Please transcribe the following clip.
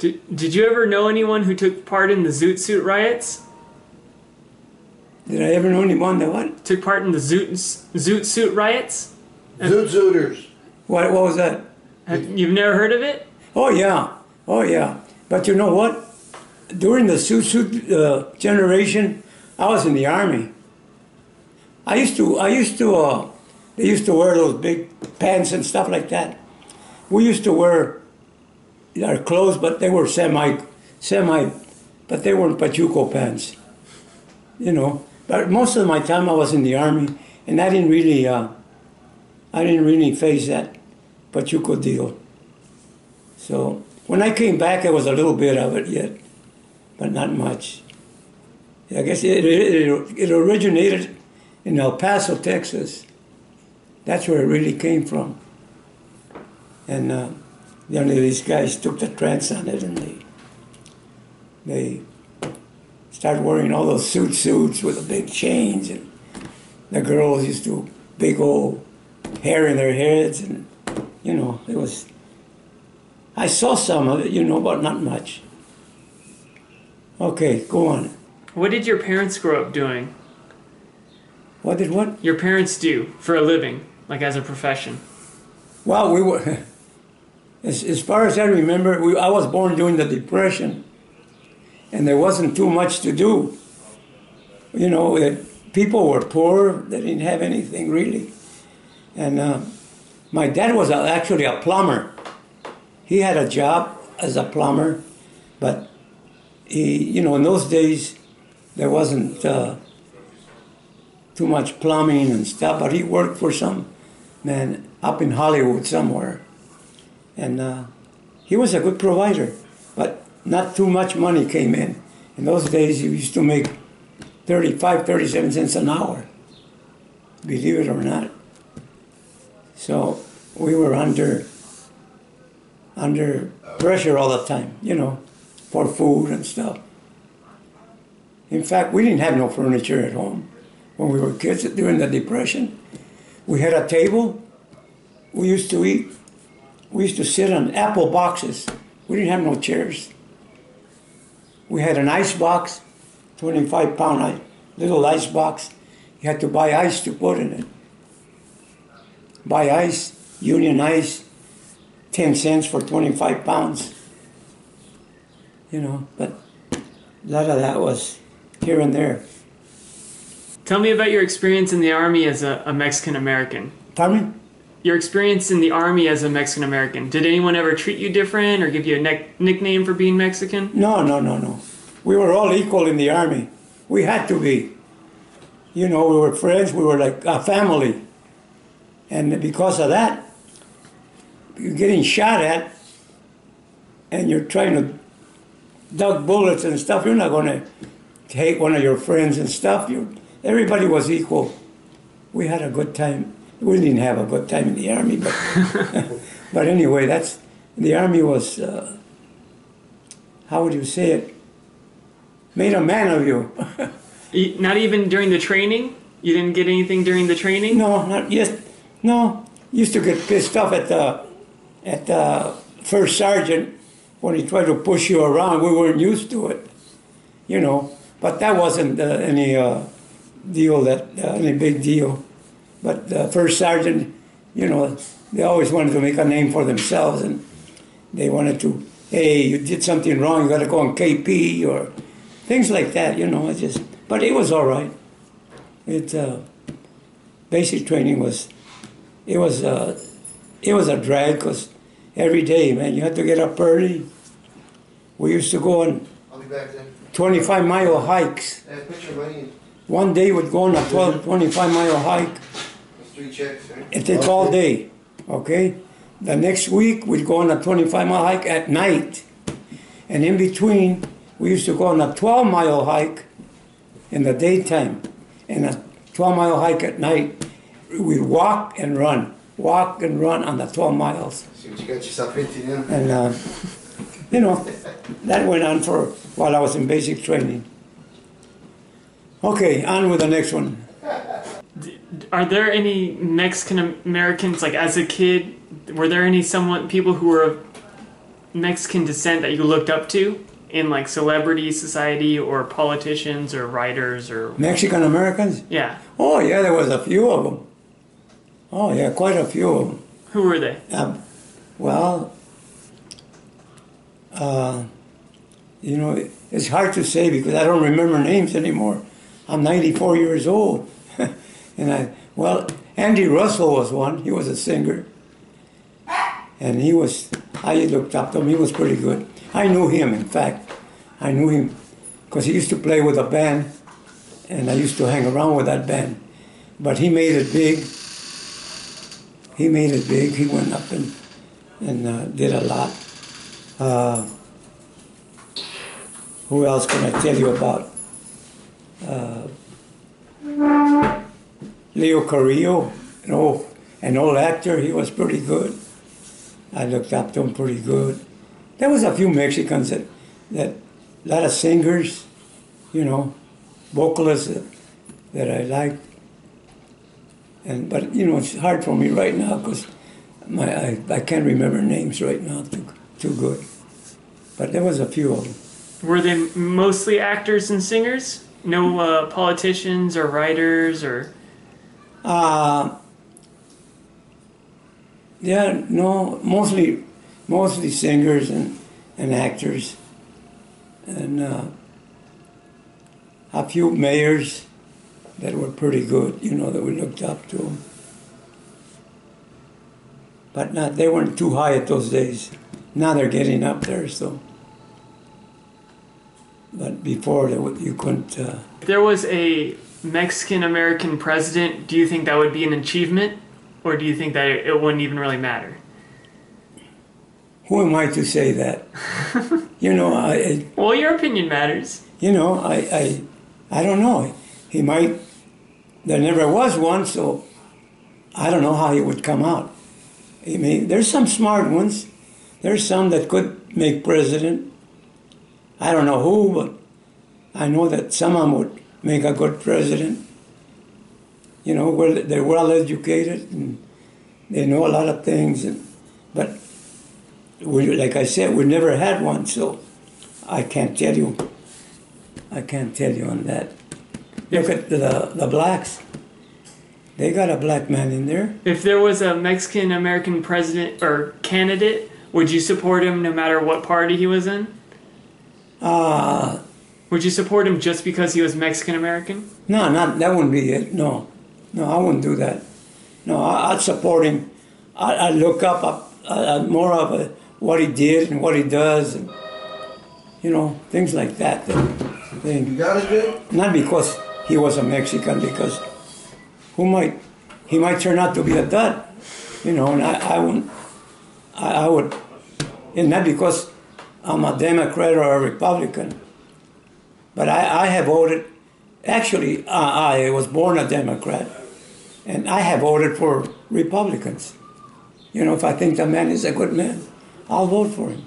Did you ever know anyone who took part in the Zoot Suit riots? Did I ever know anyone that what? Took part in the Zoot Suit riots? Zoot Suiters. What was that? You've never heard of it? Oh yeah, oh yeah. But you know what? During the suit generation, I was in the army. They used to wear those big pants and stuff like that. We used to wear our clothes, but they were but they weren't pachuco pants, you know. But most of my time I was in the army, and I didn't really face that pachuco deal. So when I came back, there was a little bit of it yet, but not much. I guess it originated in El Paso, Texas. That's where it really came from. And these guys took the trance on it, and they started wearing all those suits with the big chains, and the girls used to big old hair in their heads, and you know, it was. I saw some of it, you know, but not much. Okay, go on. What did your parents grow up doing? What did what? Your parents do for a living, like as a profession? Well, we were, as far as I remember, I was born during the Depression, and there wasn't too much to do. You know, people were poor, they didn't have anything really. And my dad was actually a plumber. He had a job as a plumber, but he, you know, in those days, there wasn't too much plumbing and stuff, but he worked for some man up in Hollywood somewhere. And he was a good provider, but not too much money came in. In those days, he used to make 35, 37 cents an hour, believe it or not. So we were under pressure all the time, you know, for food and stuff. In fact, we didn't have no furniture at home when we were kids during the Depression. We had a table. We used to eat. We used to sit on apple boxes. We didn't have no chairs. We had an ice box, 25-pound little ice box. You had to buy ice to put in it. Buy ice, Union Ice, 10 cents for 25 pounds. You know, but a lot of that was here and there. Tell me about your experience in the Army as a Mexican-American. Pardon me? Your experience in the Army as a Mexican-American. Did anyone ever treat you different or give you a nickname for being Mexican? No. We were all equal in the Army. We had to be. You know, we were friends. We were like a family. And because of that, you're getting shot at and you're trying to duck bullets and stuff. You're not going to hate one of your friends and stuff. Everybody was equal. We had a good time. We didn't have a good time in the Army, but but anyway, the Army was, how would you say it, made a man of you. Not even during the training? You didn't get anything during the training? No, not yet. No, used to get pissed off at the first sergeant when he tried to push you around. We weren't used to it, you know. But that wasn't any deal, any big deal. But the first sergeant, you know, they always wanted to make a name for themselves, and they wanted to, hey, you did something wrong, you got to go on KP or things like that, you know. But it was all right. Basic training was. It was a drag because every day, man, you had to get up early. We used to go on 25-mile hikes. One day we'd go on a 25-mile hike. That's 3 checks, right? It takes all day, okay? The next week we'd go on a 25-mile hike at night. And in between, we used to go on a 12-mile hike in the daytime and a 12-mile hike at night. We'd walk and run on the 12 miles. See what you got yourself into, you know? And, you know, that went on for while I was in basic training. Okay, on with the next one. Are there any Mexican Americans, like as a kid, were there any people who were Mexican descent that you looked up to in like celebrity society or politicians or writers or Mexican Americans? yeah? Oh, yeah, there was a few of them. Oh, yeah, quite a few of them. Who were they? Well, you know, it's hard to say because I don't remember names anymore. I'm 94 years old. Well, Andy Russell was one. He was a singer. And I looked up to him. He was pretty good. I knew him, in fact. I knew him because he used to play with a band, and I used to hang around with that band. But he made it big. He made it big. He went up and did a lot. Who else can I tell you about? Leo Carrillo, an old actor. He was pretty good. I looked up to him pretty good. There was a few Mexicans that a lot of singers, you know, vocalists that I liked. But you know, it's hard for me right now because I can't remember names right now too good. But there was a few of them. Were they mostly actors and singers? No politicians or writers or? Yeah, no, mostly singers and actors, and a few mayors that were pretty good, you know, that we looked up to them. But they weren't too high at those days. Now they're getting up there, so. But before, you couldn't. If there was a Mexican-American president, do you think that would be an achievement? Or do you think that it wouldn't even really matter? Who am I to say that? You know, well, your opinion matters. You know, I don't know. He might. There never was one, so I don't know how he would come out. I mean, there's some smart ones. There's some that could make president. I don't know who, but I know that some of them would make a good president. You know, they're well educated and they know a lot of things. But like I said, we never had one, so I can't tell you. I can't tell you on that. Look at the blacks. They got a black man in there. If there was a Mexican-American president or candidate, would you support him no matter what party he was in? Would you support him just because he was Mexican-American? No, that wouldn't be it, no. No, I wouldn't do that. No, I'd support him. I'd look up more of what he did and what he does, and you know, things like that. You got it, Jay? Not because he was a Mexican, because he might turn out to be a dud, you know, and I would, and not because I'm a Democrat or a Republican, but I have voted. Actually, I was born a Democrat, and I have voted for Republicans. You know, if I think the man is a good man, I'll vote for him.